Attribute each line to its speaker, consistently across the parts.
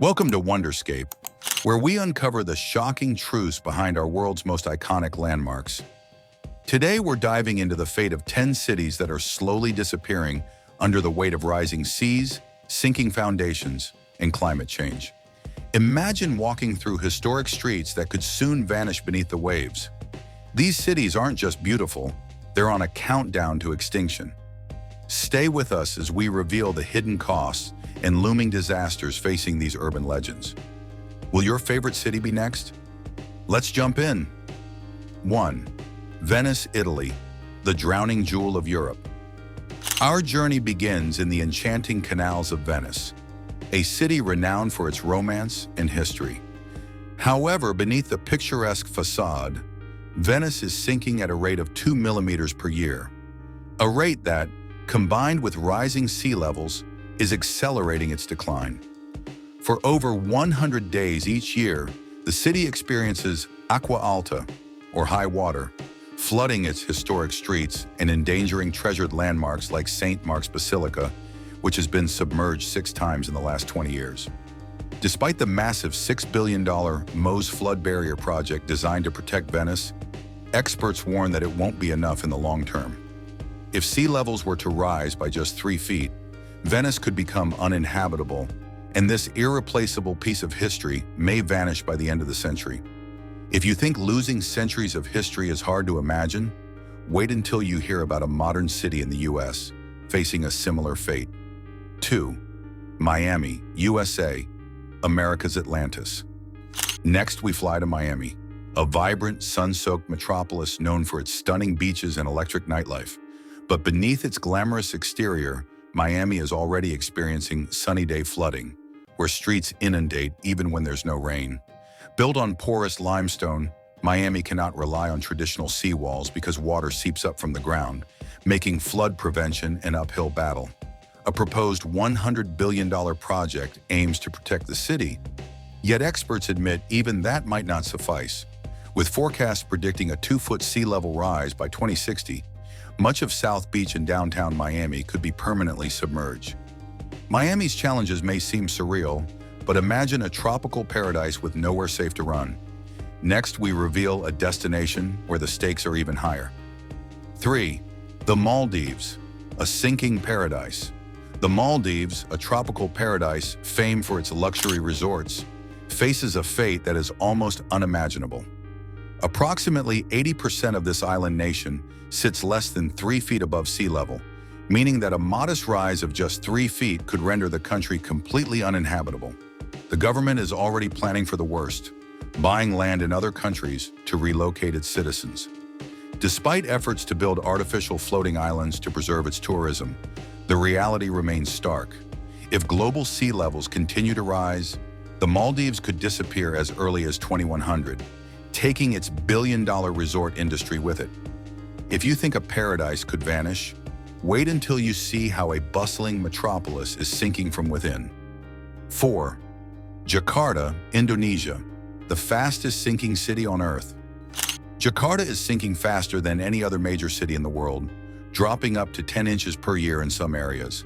Speaker 1: Welcome to Wonderscape, where we uncover the shocking truths behind our world's most iconic landmarks. Today, we're diving into the fate of 10 cities that are slowly disappearing under the weight of rising seas, sinking foundations, and climate change. Imagine walking through historic streets that could soon vanish beneath the waves. These cities aren't just beautiful, they're on a countdown to extinction. Stay with us as we reveal the hidden costs and looming disasters facing these urban legends. Will your favorite city be next? Let's jump in. 1. Venice, Italy, the drowning jewel of Europe. Our journey begins in the enchanting canals of Venice, a city renowned for its romance and history. However, beneath the picturesque facade, Venice is sinking at a rate of 2 millimeters per year, a rate that, combined with rising sea levels, is accelerating its decline. For over 100 days each year, the city experiences acqua alta, or high water, flooding its historic streets and endangering treasured landmarks like St. Mark's Basilica, which has been submerged 6 times in the last 20 years. Despite the massive $6 billion Meuse flood barrier project designed to protect Venice, experts warn that it won't be enough in the long term. If sea levels were to rise by just 3 feet, Venice could become uninhabitable, and this irreplaceable piece of history may vanish by the end of the century. If you think losing centuries of history is hard to imagine, wait until you hear about a modern city in the US facing a similar fate. 2. Miami, USA, America's Atlantis. Next, we fly to Miami, a vibrant, sun-soaked metropolis known for its stunning beaches and electric nightlife. But beneath its glamorous exterior, Miami is already experiencing sunny day flooding, where streets inundate even when there's no rain. Built on porous limestone, Miami cannot rely on traditional seawalls because water seeps up from the ground, making flood prevention an uphill battle. A proposed $100 billion project aims to protect the city, yet experts admit even that might not suffice. With forecasts predicting a 2-foot sea level rise by 2060, much of South Beach and downtown Miami could be permanently submerged. Miami's challenges may seem surreal, but imagine a tropical paradise with nowhere safe to run. Next, we reveal a destination where the stakes are even higher. 3. The Maldives, a sinking paradise. The Maldives, a tropical paradise famed for its luxury resorts, faces a fate that is almost unimaginable. Approximately 80% of this island nation sits less than 3 feet above sea level, meaning that a modest rise of just 3 feet could render the country completely uninhabitable. The government is already planning for the worst, buying land in other countries to relocate its citizens. Despite efforts to build artificial floating islands to preserve its tourism, the reality remains stark. If global sea levels continue to rise, the Maldives could disappear as early as 2100, taking its billion-dollar resort industry with it. If you think a paradise could vanish, wait until you see how a bustling metropolis is sinking from within. 4. Jakarta, Indonesia, the fastest sinking city on Earth. Jakarta is sinking faster than any other major city in the world, dropping up to 10 inches per year in some areas,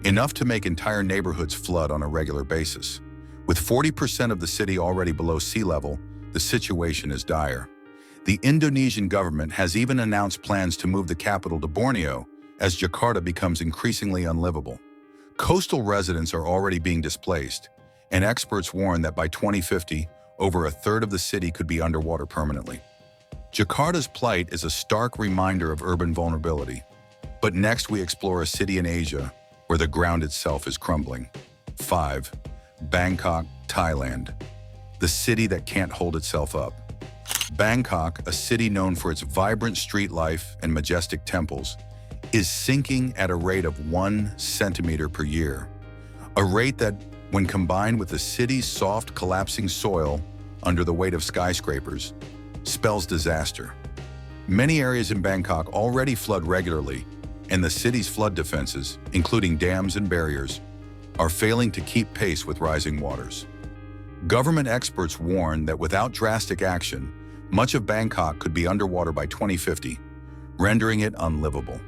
Speaker 1: enough to make entire neighborhoods flood on a regular basis. With 40% of the city already below sea level, the situation is dire. The Indonesian government has even announced plans to move the capital to Borneo as Jakarta becomes increasingly unlivable. Coastal residents are already being displaced, and experts warn that by 2050, over a third of the city could be underwater permanently. Jakarta's plight is a stark reminder of urban vulnerability. But next we explore a city in Asia where the ground itself is crumbling. 5. Bangkok, Thailand, the city that can't hold itself up. Bangkok, a city known for its vibrant street life and majestic temples, is sinking at a rate of 1 centimeter per year. A rate that, when combined with the city's soft, collapsing soil under the weight of skyscrapers, spells disaster. Many areas in Bangkok already flood regularly, and the city's flood defenses, including dams and barriers, are failing to keep pace with rising waters. Government experts warn that without drastic action, much of Bangkok could be underwater by 2050, rendering it unlivable.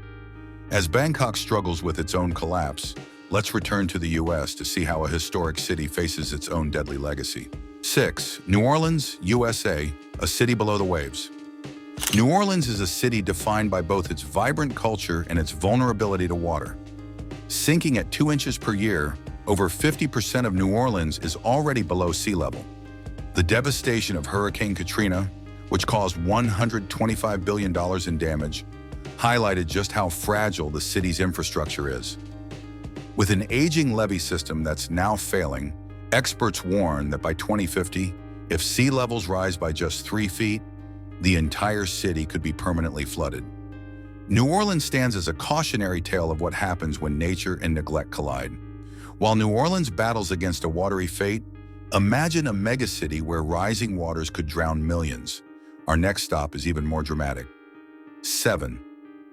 Speaker 1: As Bangkok struggles with its own collapse, Let's return to the US to see how a historic city faces its own deadly legacy. 6. New Orleans, USA, a city below the waves. New Orleans is a city defined by both its vibrant culture and its vulnerability to water. Sinking at 2 inches per year, over 50% of New Orleans is already below sea level. The devastation of Hurricane Katrina, which caused $125 billion in damage, highlighted just how fragile the city's infrastructure is. With an aging levee system that's now failing, experts warn that by 2050, if sea levels rise by just 3 feet, the entire city could be permanently flooded. New Orleans stands as a cautionary tale of what happens when nature and neglect collide. While New Orleans battles against a watery fate, imagine a megacity where rising waters could drown millions. Our next stop is even more dramatic. 7.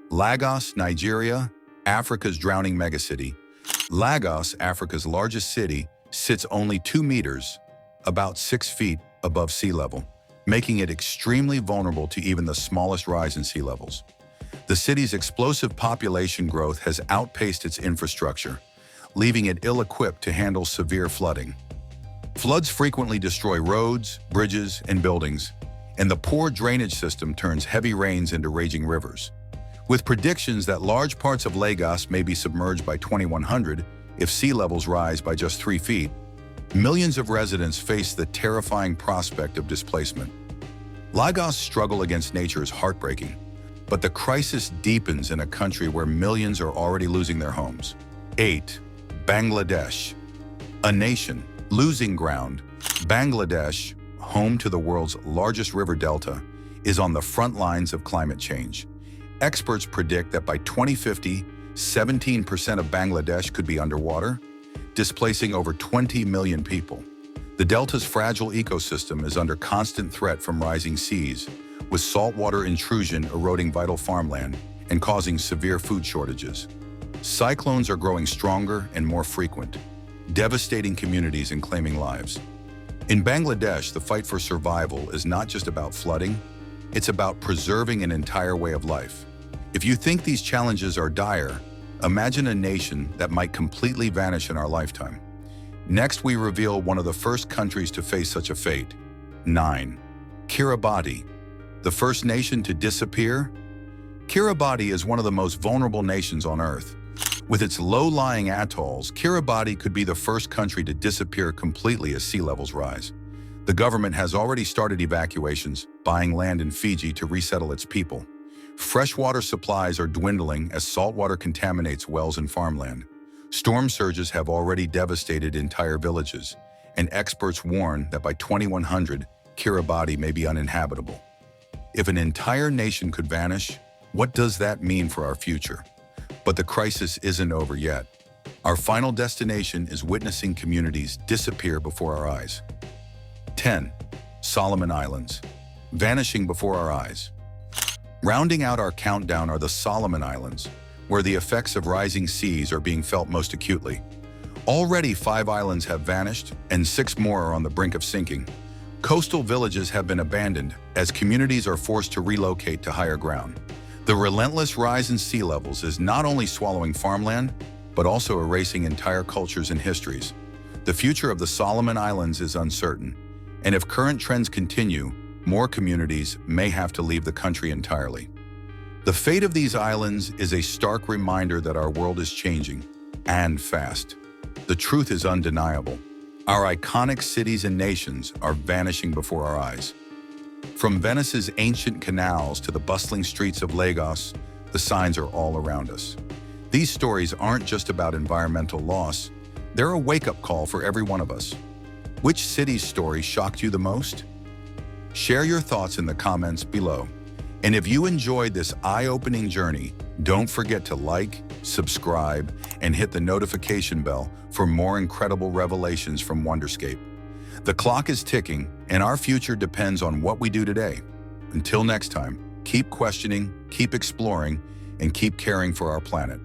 Speaker 1: Lagos, Nigeria, Africa's drowning megacity. Lagos, Africa's largest city, sits only 2 meters, about 6 feet above sea level, making it extremely vulnerable to even the smallest rise in sea levels. The city's explosive population growth has outpaced its infrastructure, leaving it ill-equipped to handle severe flooding. Floods frequently destroy roads, bridges, and buildings, and the poor drainage system turns heavy rains into raging rivers. With predictions that large parts of Lagos may be submerged by 2100 if sea levels rise by just 3 feet, millions of residents face the terrifying prospect of displacement. Lagos' struggle against nature is heartbreaking, but the crisis deepens in a country where millions are already losing their homes. 8. Bangladesh, a nation losing ground. Bangladesh, home to the world's largest river delta, is on the front lines of climate change. Experts predict that by 2050, 17% of Bangladesh could be underwater, displacing over 20 million people. The delta's fragile ecosystem is under constant threat from rising seas, with saltwater intrusion eroding vital farmland and causing severe food shortages. Cyclones are growing stronger and more frequent, devastating communities and claiming lives. In Bangladesh, the fight for survival is not just about flooding, it's about preserving an entire way of life. If you think these challenges are dire, imagine a nation that might completely vanish in our lifetime. Next, we reveal one of the first countries to face such a fate. 9. Kiribati, the first nation to disappear. Kiribati is one of the most vulnerable nations on Earth. With its low-lying atolls, Kiribati could be the first country to disappear completely as sea levels rise. The government has already started evacuations, buying land in Fiji to resettle its people. Freshwater supplies are dwindling as saltwater contaminates wells and farmland. Storm surges have already devastated entire villages, and experts warn that by 2100, Kiribati may be uninhabitable. If an entire nation could vanish, what does that mean for our future? But the crisis isn't over yet. Our final destination is witnessing communities disappear before our eyes. 10. Solomon Islands, vanishing before our eyes. Rounding out our countdown are the Solomon Islands, where the effects of rising seas are being felt most acutely. Already 5 islands have vanished, and 6 more are on the brink of sinking. Coastal villages have been abandoned as communities are forced to relocate to higher ground. The relentless rise in sea levels is not only swallowing farmland, but also erasing entire cultures and histories. The future of the Solomon Islands is uncertain, and if current trends continue, more communities may have to leave the country entirely. The fate of these islands is a stark reminder that our world is changing, and fast. The truth is undeniable. Our iconic cities and nations are vanishing before our eyes. From Venice's ancient canals to the bustling streets of Lagos, the signs are all around us. These stories aren't just about environmental loss, they're a wake-up call for every one of us. Which city's story shocked you the most? Share your thoughts in the comments below. And if you enjoyed this eye-opening journey, don't forget to like, subscribe, and hit the notification bell for more incredible revelations from Wonderscape. The clock is ticking, and our future depends on what we do today. Until next time, keep questioning, keep exploring, and keep caring for our planet.